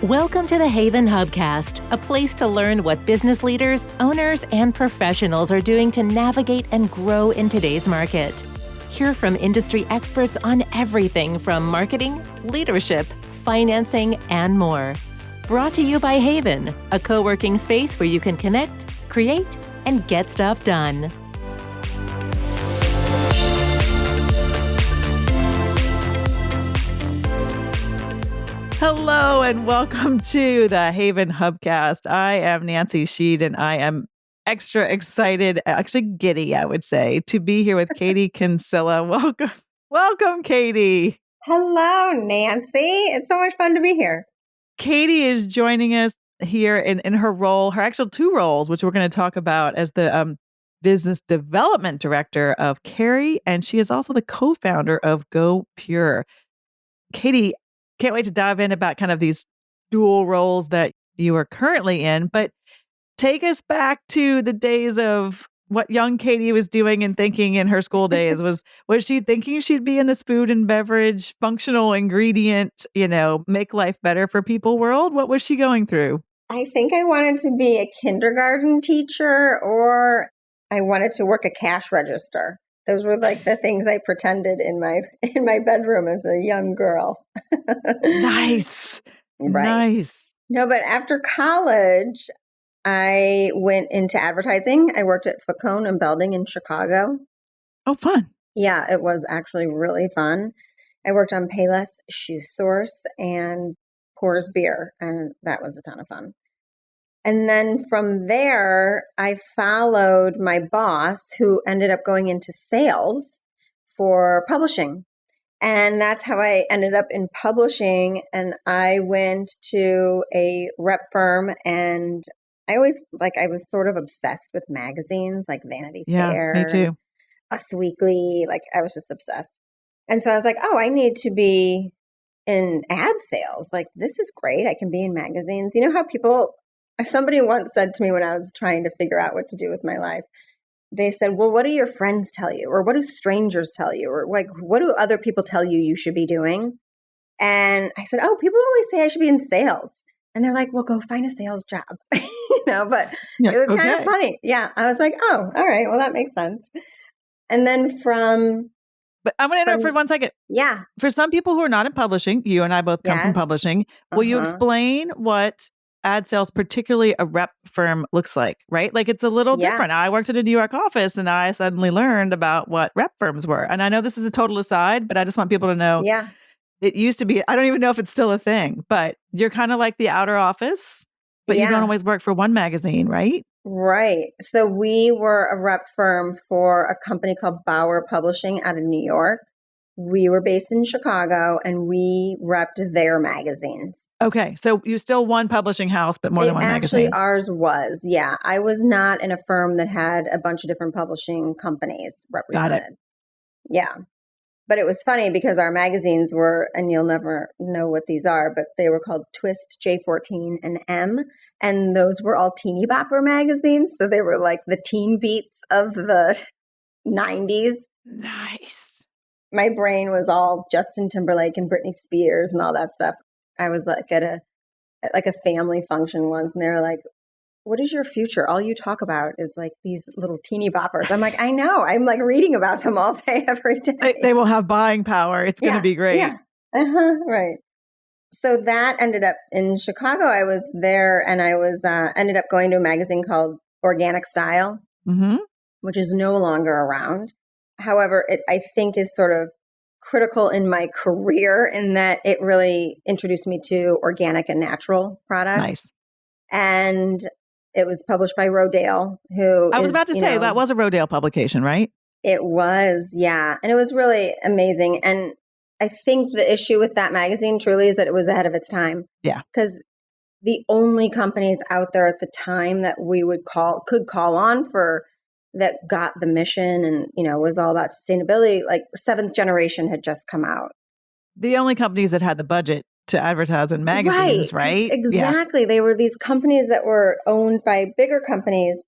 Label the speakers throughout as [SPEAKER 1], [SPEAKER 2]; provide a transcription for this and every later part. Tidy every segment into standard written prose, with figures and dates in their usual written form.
[SPEAKER 1] Welcome to the Haven Hubcast, a place to learn what business leaders, owners, and professionals are doing to navigate and grow in today's market. Hear from industry experts on everything from marketing, leadership, financing, and more. Brought to you by Haven, a co-working space where you can connect, create, and get stuff done.
[SPEAKER 2] Hello and welcome to the Haven Hubcast. I am Nancy Sheed and I am extra excited, actually giddy, I would say, to be here with Katy Kinsella. Welcome, Katy.
[SPEAKER 3] Hello, Nancy. It's so much fun to be here.
[SPEAKER 2] Katy is joining us here in her role, her actual two roles, which we're going to talk about, as the business development director of Kerry, and she is also the co-founder of GOpure. Katy, can't wait to dive in about kind of these dual roles that you are currently in, but take us back to the days of what young Katy was doing and thinking in her school days. Was she thinking she'd be in this food and beverage functional ingredient, make life better for people world? What was she going through?
[SPEAKER 3] I think I wanted to be a kindergarten teacher, or I wanted to work a cash register. Those were like the things I pretended in my bedroom as a young girl.
[SPEAKER 2] Nice.
[SPEAKER 3] Right.
[SPEAKER 2] Nice.
[SPEAKER 3] No, but after college, I went into advertising. I worked at Facone and Belding in Chicago.
[SPEAKER 2] Oh, fun.
[SPEAKER 3] Yeah, it was actually really fun. I worked on Payless Shoe Source and Coors Beer, and that was a ton of fun. And then from there, I followed my boss, who ended up going into sales for publishing. And that's how I ended up in publishing. And I went to a rep firm, and I was sort of obsessed with magazines like Vanity Fair.
[SPEAKER 2] Yeah, me too.
[SPEAKER 3] Us Weekly. Like, I was just obsessed. And so I was like, oh, I need to be in ad sales. Like, this is great. I can be in magazines. You know how somebody once said to me when I was trying to figure out what to do with my life, they said, well, what do your friends tell you? Or what do strangers tell you? Or like, what do other people tell you should be doing? And I said, oh, people always say I should be in sales. And they're like, well, go find a sales job, but it was kind of funny. Yeah. I was like, oh, all right. Well, that makes sense. And then
[SPEAKER 2] But I'm going to interrupt for 1 second.
[SPEAKER 3] Yeah.
[SPEAKER 2] For some people who are not in publishing, you and I both come from publishing. Will you explain what ad sales, particularly a rep firm, looks like, right? Like, it's a little different. I worked at a New York office and I suddenly learned about what rep firms were. And I know this is a total aside, but I just want people to know.
[SPEAKER 3] Yeah.
[SPEAKER 2] It used to be, I don't even know if it's still a thing, but you're kind of like the outer office, but you don't always work for one magazine, right?
[SPEAKER 3] Right. So we were a rep firm for a company called Bauer Publishing out of New York. We were based in Chicago, and we repped their magazines.
[SPEAKER 2] Okay. So you still one publishing house, but more than one magazine.
[SPEAKER 3] Actually, ours was. Yeah. I was not in a firm that had a bunch of different publishing companies represented.
[SPEAKER 2] Got it.
[SPEAKER 3] Yeah. But it was funny because our magazines were, and you'll never know what these are, but they were called Twist, J14, and M. And those were all teeny bopper magazines. So they were like the teen beats of the 90s.
[SPEAKER 2] Nice.
[SPEAKER 3] My brain was all Justin Timberlake and Britney Spears and all that stuff. I was like at a family function once, and they were like, what is your future? All you talk about is like these little teeny boppers. I'm like, I know. I'm like reading about them all day, every day.
[SPEAKER 2] They will have buying power. It's going to be great.
[SPEAKER 3] Yeah. Right. So that ended up in Chicago. I was there, and I was ended up going to a magazine called Organic Style, which is no longer around. However, it, I think, is sort of critical in my career in that it really introduced me to organic and natural products.
[SPEAKER 2] Nice.
[SPEAKER 3] And it was published by Rodale, who
[SPEAKER 2] I was about to say that was a Rodale publication, right?
[SPEAKER 3] It was, yeah. And it was really amazing. And I think the issue with that magazine truly is that it was ahead of its time.
[SPEAKER 2] Yeah.
[SPEAKER 3] Because the only companies out there at the time that we could call on for that got the mission and, was all about sustainability, like Seventh Generation had just come out.
[SPEAKER 2] The only companies that had the budget to advertise in magazines, right?
[SPEAKER 3] Exactly. Yeah. They were these companies that were owned by bigger companies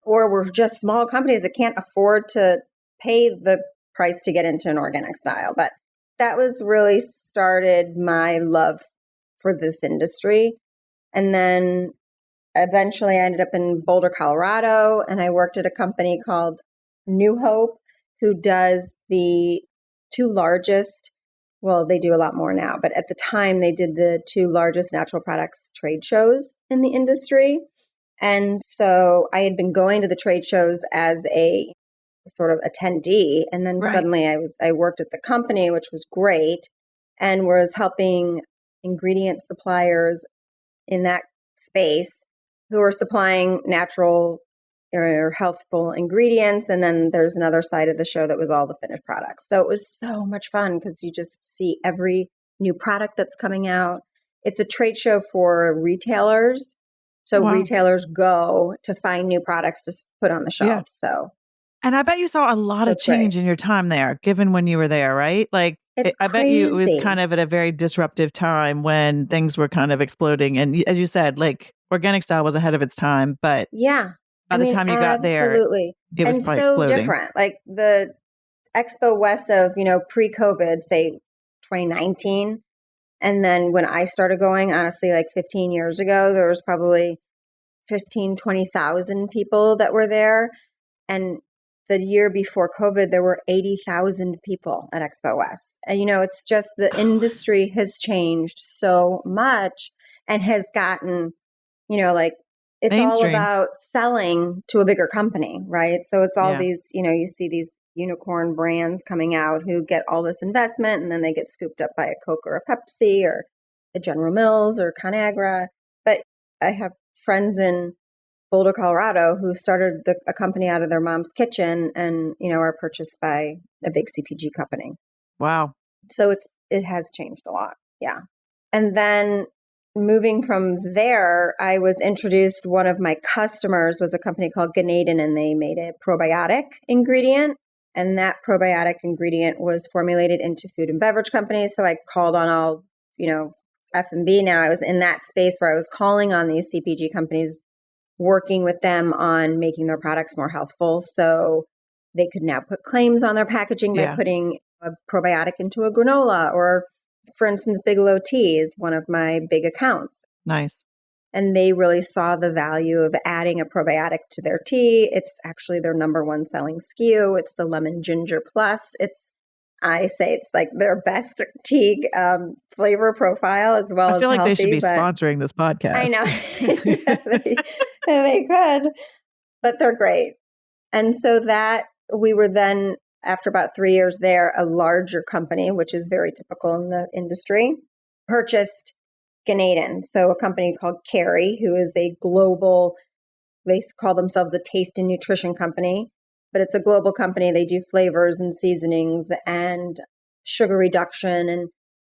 [SPEAKER 3] or were just small companies that can't afford to pay the price to get into an organic style. But that was really started my love for this industry. And then eventually I ended up in Boulder, Colorado, and I worked at a company called New Hope, who does the two largest, well, they do a lot more now, but at the time they did the two largest natural products trade shows in the industry. And so I had been going to the trade shows as a sort of attendee. And then suddenly I worked at the company, which was great, and was helping ingredient suppliers in that space who are supplying natural or healthful ingredients. And then there's another side of the show that was all the finished products. So it was so much fun because you just see every new product that's coming out. It's a trade show for retailers. So retailers go to find new products to put on the shelves.
[SPEAKER 2] Yeah.
[SPEAKER 3] So,
[SPEAKER 2] and I bet you saw a lot of change in your time there, given when you were there, right? Like, I bet you it was kind of at a very disruptive time when things were kind of exploding. And as you said, like, organic style was ahead of its time, but by the time you got there, it was probably
[SPEAKER 3] so
[SPEAKER 2] exploding.
[SPEAKER 3] Different. Like the Expo West of, pre-COVID, say 2019. And then when I started going, honestly, like 15 years ago, there was probably 20,000 people that were there. And the year before COVID, there were 80,000 people at Expo West. And, it's just the industry has changed so much and has gotten, it's
[SPEAKER 2] mainstream.
[SPEAKER 3] all about selling to a bigger company, right? So it's all these, you see these unicorn brands coming out who get all this investment and then they get scooped up by a Coke or a Pepsi or a General Mills or Conagra. But I have friends in Boulder, Colorado, who started a company out of their mom's kitchen and, are purchased by a big CPG company.
[SPEAKER 2] Wow.
[SPEAKER 3] So it has changed a lot. Yeah. And then moving from there, I was introduced, one of my customers was a company called Ganeden, and they made a probiotic ingredient. And that probiotic ingredient was formulated into food and beverage companies. So I called on all, F&B now. I was in that space where I was calling on these CPG companies, working with them on making their products more healthful. So they could now put claims on their packaging by putting a probiotic into a granola. Or, for instance, Bigelow Tea is one of my big accounts.
[SPEAKER 2] Nice.
[SPEAKER 3] And they really saw the value of adding a probiotic to their tea. It's actually their number one selling SKU. It's the Lemon Ginger Plus. I say it's like their best tea flavor profile as well as
[SPEAKER 2] I feel like
[SPEAKER 3] healthy,
[SPEAKER 2] they should be sponsoring this podcast.
[SPEAKER 3] I know. They could, but they're great. And so that we were then, after about 3 years there, a larger company, which is very typical in the industry, purchased Ganeden. So a company called Kerry, who is a global, they call themselves a taste and nutrition company, but it's a global company. They do flavors and seasonings and sugar reduction and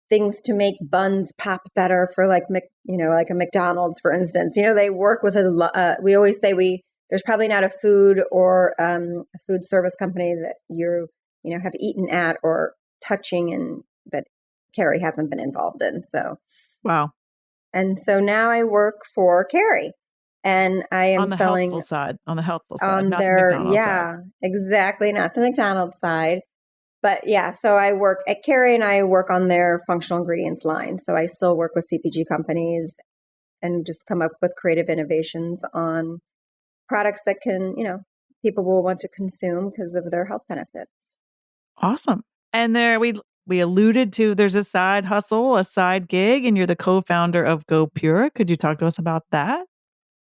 [SPEAKER 3] things to make buns pop better for like a McDonald's, for instance. They work with we always say there's probably not a food or a food service company that have eaten at or touching and that Kerry hasn't been involved in. So,
[SPEAKER 2] wow.
[SPEAKER 3] And so now I work for Kerry, and I am
[SPEAKER 2] on the
[SPEAKER 3] selling
[SPEAKER 2] healthful side, not
[SPEAKER 3] the
[SPEAKER 2] McDonald's side.
[SPEAKER 3] Exactly, not the McDonald's side. But so I work at Kerry and I work on their functional ingredients line. So I still work with CPG companies and just come up with creative innovations on products that can, people will want to consume because of their health benefits.
[SPEAKER 2] Awesome. And there we alluded to, there's a side hustle, a side gig, and you're the co-founder of GOpure. Could you talk to us about that?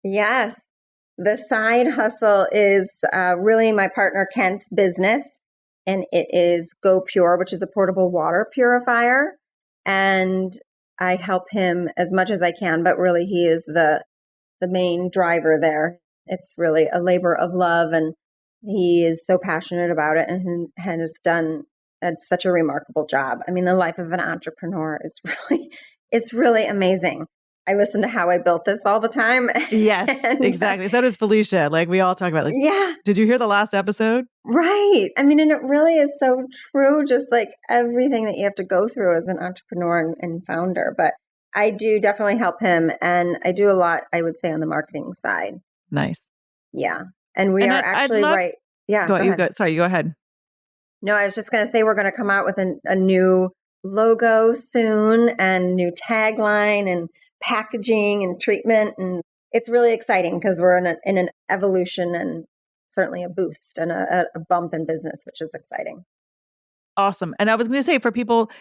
[SPEAKER 3] Yes. The side hustle is really my partner Kent's business. And it is GOpure, which is a portable water purifier. And I help him as much as I can, but really he is the main driver there. It's really a labor of love, and he is so passionate about it and has done such a remarkable job. I mean, the life of an entrepreneur is it's really amazing. I listen to How I Built This all the time.
[SPEAKER 2] Yes, exactly. So does Felicia. Like, we all talk about, like, did you hear the last episode?
[SPEAKER 3] Right. I mean, and it really is so true, just like everything that you have to go through as an entrepreneur and founder. But I do definitely help him, and I do a lot, I would say, on the marketing side.
[SPEAKER 2] Nice.
[SPEAKER 3] Yeah. And we are actually right. Yeah.
[SPEAKER 2] Sorry, go ahead.
[SPEAKER 3] No, I was just going to say we're going to come out with a new logo soon and new tagline and packaging and treatment. And it's really exciting because we're in an evolution and certainly a boost and a bump in business, which is exciting.
[SPEAKER 2] Awesome. And I was going to say for people,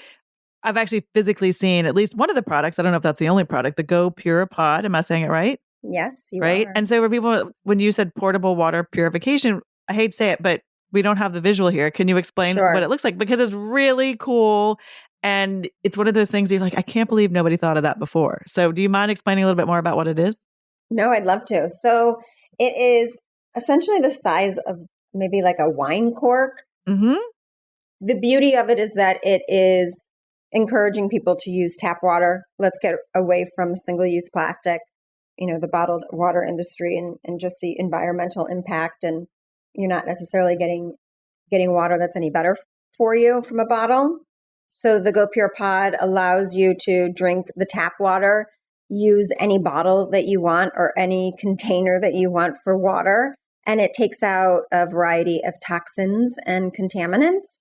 [SPEAKER 2] I've actually physically seen at least one of the products. I don't know if that's the only product, the GOpure pod. Am I saying it right?
[SPEAKER 3] Yes, you
[SPEAKER 2] Right.
[SPEAKER 3] are.
[SPEAKER 2] And so for people, when you said portable water purification, I hate to say it, but we don't have the visual here. Can you explain
[SPEAKER 3] Sure.
[SPEAKER 2] what it looks like? Because it's really cool. And it's one of those things you're like, I can't believe nobody thought of that before. So do you mind explaining a little bit more about what it is?
[SPEAKER 3] No, I'd love to. So it is essentially the size of maybe like a wine cork.
[SPEAKER 2] Mm-hmm.
[SPEAKER 3] The beauty of it is that it is encouraging people to use tap water. Let's get away from single-use plastic, the bottled water industry and just the environmental impact. And you're not necessarily getting water that's any better for you from a bottle. So the GoPure pod allows you to drink the tap water, use any bottle that you want or any container that you want for water. And it takes out a variety of toxins and contaminants.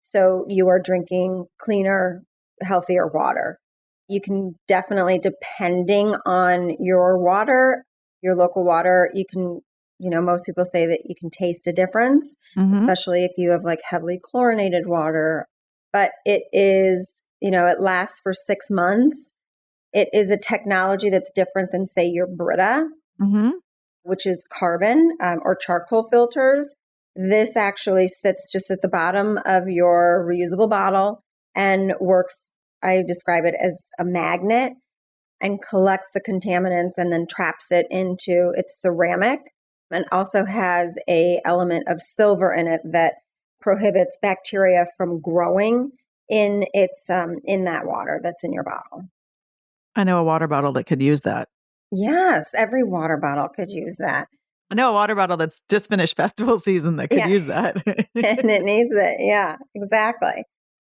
[SPEAKER 3] So you are drinking cleaner, healthier water. You can definitely, depending on your water, your local water, you can, most people say that you can taste a difference, especially if you have like heavily chlorinated water. But it is, it lasts for 6 months. It is a technology that's different than, say, your Brita, which is carbon or charcoal filters. This actually sits just at the bottom of your reusable bottle and works, I describe it as a magnet, and collects the contaminants and then traps it into its ceramic, and also has a element of silver in it that prohibits bacteria from growing in its in that water that's in your bottle.
[SPEAKER 2] I know a water bottle that could use that.
[SPEAKER 3] Yes, every water bottle could use that.
[SPEAKER 2] I know a water bottle that's just finished festival season that could use that.
[SPEAKER 3] And it needs it. Yeah, exactly.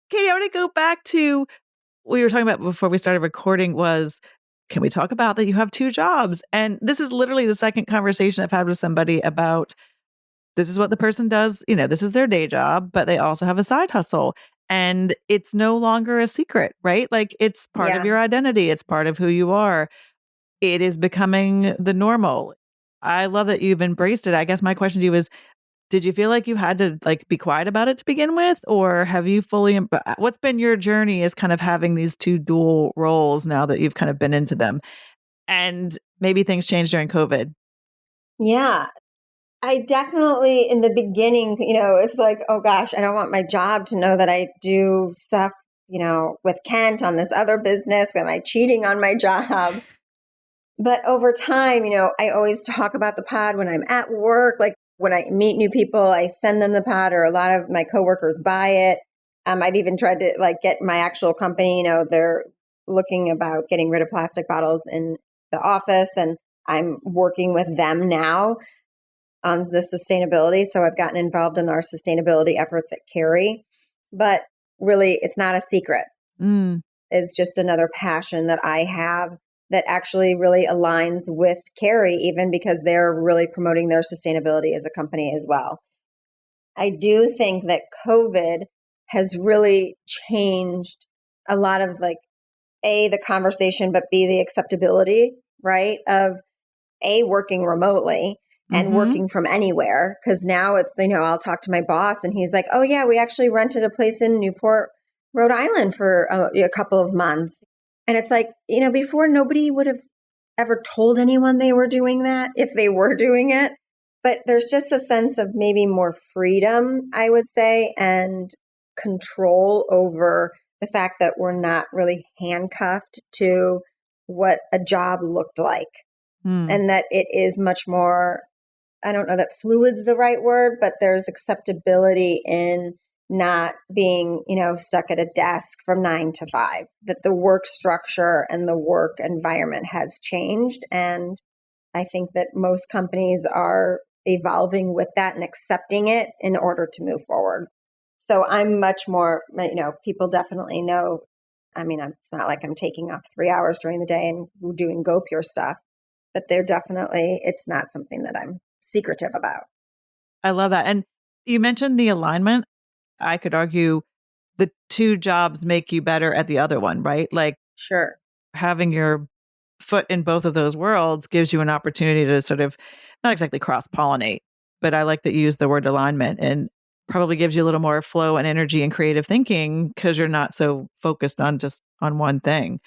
[SPEAKER 2] Katy, I want to go back to what we were talking about before we started recording was, can we talk about that you have 2 jobs? And this is literally the second conversation I've had with somebody about this is what the person does. This is their day job, but they also have a side hustle. And it's no longer a secret, right? Like it's part of your identity. It's part of who you are. It is becoming the normal. I love that you've embraced it. I guess my question to you is, did you feel like you had to be quiet about it to begin with? Or have you fully, what's been your journey as kind of having these 2 dual roles now that you've kind of been into them? And maybe things changed during COVID.
[SPEAKER 3] Yeah, I definitely, in the beginning, it's like, oh gosh, I don't want my job to know that I do stuff, with Kent on this other business. Am I cheating on my job? But over time, I always talk about the pod when I'm at work. Like when I meet new people, I send them the pod, or a lot of my coworkers buy it. I've even tried to get my actual company, they're looking about getting rid of plastic bottles in the office, and I'm working with them now on the sustainability. So I've gotten involved in our sustainability efforts at Kerry. But really, it's not a secret. It's just another passion that I have that actually really aligns with Kerry, even because they're really promoting their sustainability as a company as well. I do think that COVID has really changed a lot of A, the conversation, but B, the acceptability, right? Of A, working remotely and working from anywhere. Because now it's, I'll talk to my boss and he's like, oh yeah, we actually rented a place in Newport, Rhode Island for a couple of months. And it's like, before nobody would have ever told anyone they were doing that if they were doing it. But there's just a sense of maybe more freedom, I would say, and control over the fact that we're not really handcuffed to what a job looked like. And that it is much more, I don't know that fluid's the right word, but there's acceptability in not being, stuck at a desk from 9 to 5, that the work structure and the work environment has changed. And I think that most companies are evolving with that and accepting it in order to move forward. So I'm much more, people definitely know. It's not like I'm taking off 3 hours during the day and doing GoPure stuff, but it's not something that I'm secretive about.
[SPEAKER 2] I love that. And you mentioned the alignment. I could argue the two jobs make you better at the other one, right? Like
[SPEAKER 3] Sure.
[SPEAKER 2] having your foot in both of those worlds gives you an opportunity to sort of not exactly cross pollinate, but I like that you use the word alignment, and probably gives you a little more flow and energy and creative thinking because you're not so focused on just on one thing.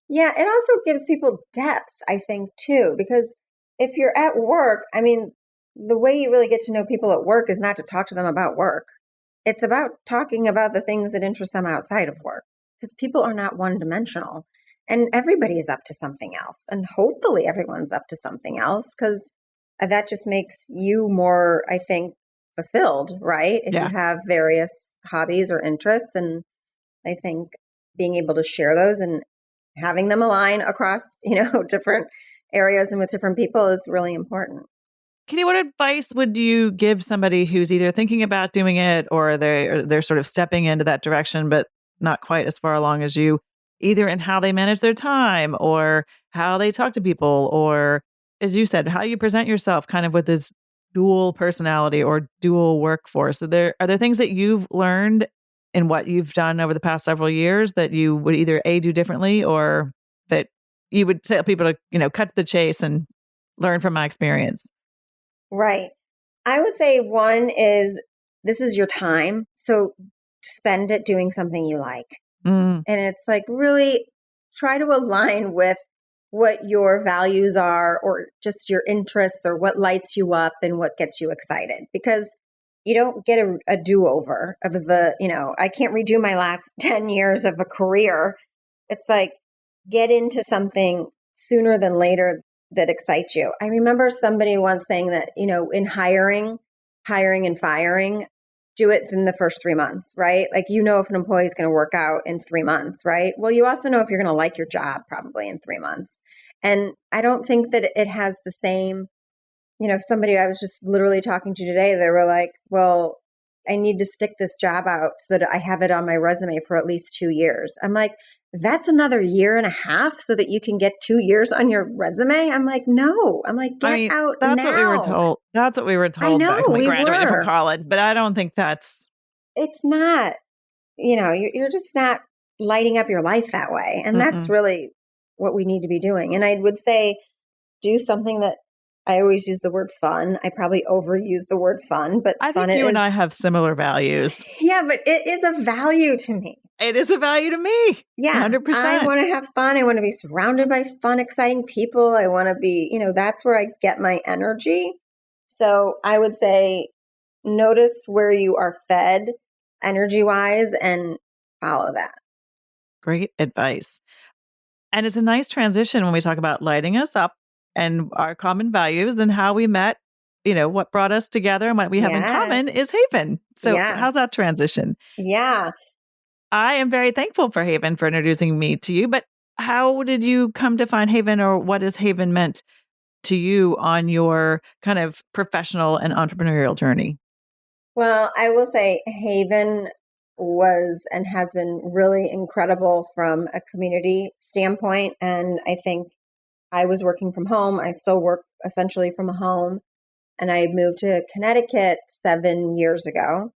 [SPEAKER 3] Yeah, it also gives people depth, I think, too, because if you're at work, I mean, the way you really get to know people at work is not to talk to them about work. It's about talking about the things that interest them outside of work, because people are not one dimensional and everybody is up to something else. And hopefully everyone's up to something else, because that just makes you more, I think, fulfilled, right? If you
[SPEAKER 2] Yeah.
[SPEAKER 3] have various hobbies or interests. And I think being able to share those and having them align across, different areas and with different people is really important.
[SPEAKER 2] Katie, what advice would you give somebody who's either thinking about doing it or they're sort of stepping into that direction, but not quite as far along as you, either in how they manage their time or how they talk to people, or as you said, how you present yourself kind of with this dual personality or dual workforce? Are there things that you've learned in what you've done over the past several years that you would either A, do differently, or that you would tell people to, cut to the chase and learn from my experience?
[SPEAKER 3] Right. I would say one is, this is your time. So spend it doing something you like.
[SPEAKER 2] Mm.
[SPEAKER 3] And it's like, really try to align with what your values are, or just your interests, or what lights you up and what gets you excited. Because you don't get a do-over of I can't redo my last 10 years of a career. It's like, get into something sooner than later that excites you. I remember somebody once saying that, in hiring and firing, do it in the first 3 months, right? Like, if an employee is going to work out in 3 months, right? Well, you also know if you're going to like your job probably in 3 months. And I don't think that it has the same, somebody I was just literally talking to today, they were like, well, I need to stick this job out so that I have it on my resume for at least 2 years. I'm like, that's another year and a half so that you can get 2 years on your resume? I'm like, no. I'm like, get out
[SPEAKER 2] that's
[SPEAKER 3] now.
[SPEAKER 2] what we were told. That's what we were
[SPEAKER 3] I
[SPEAKER 2] told back
[SPEAKER 3] know,
[SPEAKER 2] when we
[SPEAKER 3] we
[SPEAKER 2] graduated from
[SPEAKER 3] were.
[SPEAKER 2] college, but I don't think that's
[SPEAKER 3] It's not, you're just not lighting up your life that way. And that's
[SPEAKER 2] mm-mm.
[SPEAKER 3] really what we need to be doing. And I would say, do something that, I always use the word fun. I probably overuse the word fun, but
[SPEAKER 2] I
[SPEAKER 3] fun
[SPEAKER 2] think you
[SPEAKER 3] is,
[SPEAKER 2] and I have similar values.
[SPEAKER 3] yeah, but it is a value to me.
[SPEAKER 2] It is a value to me.
[SPEAKER 3] Yeah.
[SPEAKER 2] 100%.
[SPEAKER 3] I want to have fun. I want to be surrounded by fun, exciting people. I want to be, that's where I get my energy. So I would say, notice where you are fed energy wise and follow that.
[SPEAKER 2] Great advice. And it's a nice transition when we talk about lighting us up and our common values and how we met. What brought us together and what we have in
[SPEAKER 3] Yes.
[SPEAKER 2] common is Haven. So how's that
[SPEAKER 3] Yes.
[SPEAKER 2] transition?
[SPEAKER 3] Yeah.
[SPEAKER 2] I am very thankful for Haven for introducing me to you, but how did you come to find Haven, or what has Haven meant to you on your kind of professional and entrepreneurial journey?
[SPEAKER 3] Well, I will say Haven was and has been really incredible from a community standpoint. And I think I was working from home. I still work essentially from home. And I moved to Connecticut 7 years ago.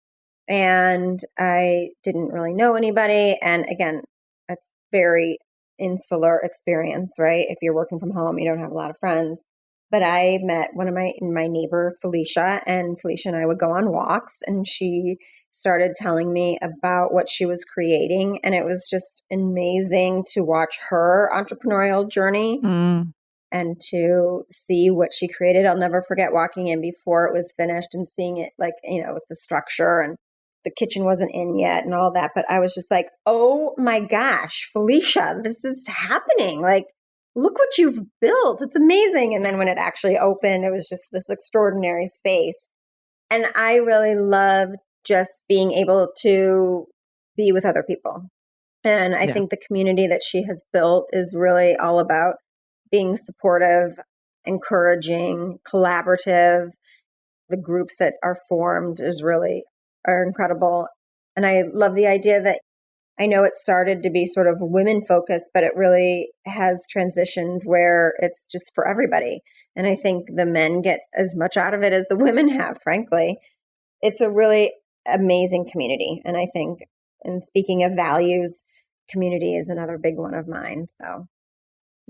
[SPEAKER 3] And I didn't really know anybody. And again, that's very insular experience, right? If you're working from home, you don't have a lot of friends. But I met one of my neighbor, Felicia, and Felicia and I would go on walks, and she started telling me about what she was creating. And it was just amazing to watch her entrepreneurial journey
[SPEAKER 2] Mm.
[SPEAKER 3] and to see what she created. I'll never forget walking in before it was finished and seeing it, like, with the structure, and the kitchen wasn't in yet and all that. But I was just like, oh my gosh, Felicia, this is happening. Like, look what you've built. It's amazing. And then when it actually opened, it was just this extraordinary space. And I really love just being able to be with other people. And I
[SPEAKER 2] Yeah.
[SPEAKER 3] think the community that she has built is really all about being supportive, encouraging, collaborative. The groups that are formed are incredible. And I love the idea that, I know it started to be sort of women focused, but it really has transitioned where it's just for everybody. And I think the men get as much out of it as the women have, frankly. It's a really amazing community. And I think And speaking of values, community is another big one of mine. So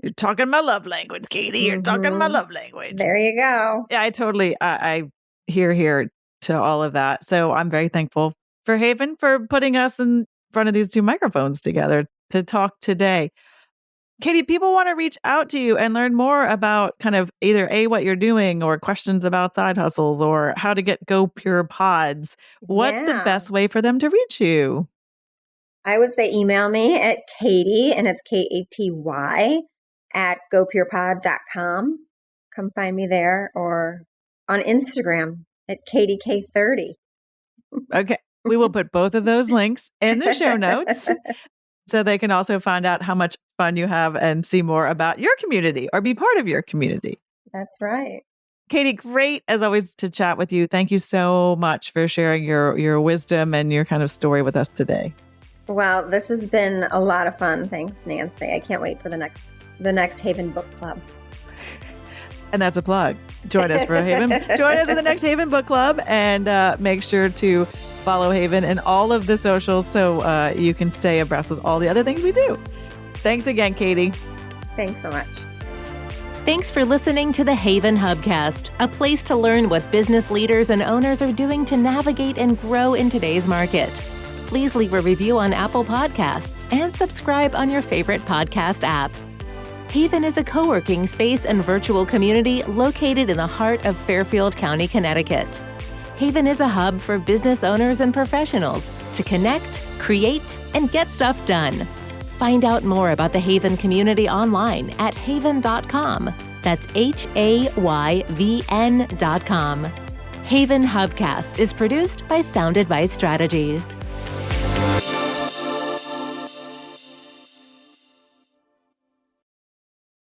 [SPEAKER 2] you're talking my love language, Katy. You're talking my love language.
[SPEAKER 3] There you go.
[SPEAKER 2] Yeah, I hear to all of that. So I'm very thankful for Haven for putting us in front of these two microphones together to talk today. Katy, people want to reach out to you and learn more about kind of either what you're doing or questions about side hustles or how to get GOpure pods. What's the best way for them to reach you?
[SPEAKER 3] I would say email me at Katy, and it's Katy at GOpurepod.com. Come find me there, or on Instagram at KatyK30.
[SPEAKER 2] Okay. We will put both of those links in the show notes so they can also find out how much fun you have and see more about your community or be part of your community.
[SPEAKER 3] That's right.
[SPEAKER 2] Katy, great as always to chat with you. Thank you so much for sharing your wisdom and your kind of story with us today. Well,
[SPEAKER 3] this has been a lot of fun. Thanks, Nancy. I can't wait for the next Haven Book Club.
[SPEAKER 2] And that's a plug. Join us for Haven. Join us for the next Haven Book Club, and make sure to follow Haven in all of the socials so you can stay abreast with all the other things we do. Thanks again, Katy.
[SPEAKER 3] Thanks so much.
[SPEAKER 1] Thanks for listening to the Haven Hubcast, a place to learn what business leaders and owners are doing to navigate and grow in today's market. Please leave a review on Apple Podcasts and subscribe on your favorite podcast app. Haven is a co-working space and virtual community located in the heart of Fairfield County, Connecticut. Haven is a hub for business owners and professionals to connect, create, and get stuff done. Find out more about the Haven community online at haven.com. That's HAYVN.com. Haven Hubcast is produced by Sound Advice Strategies.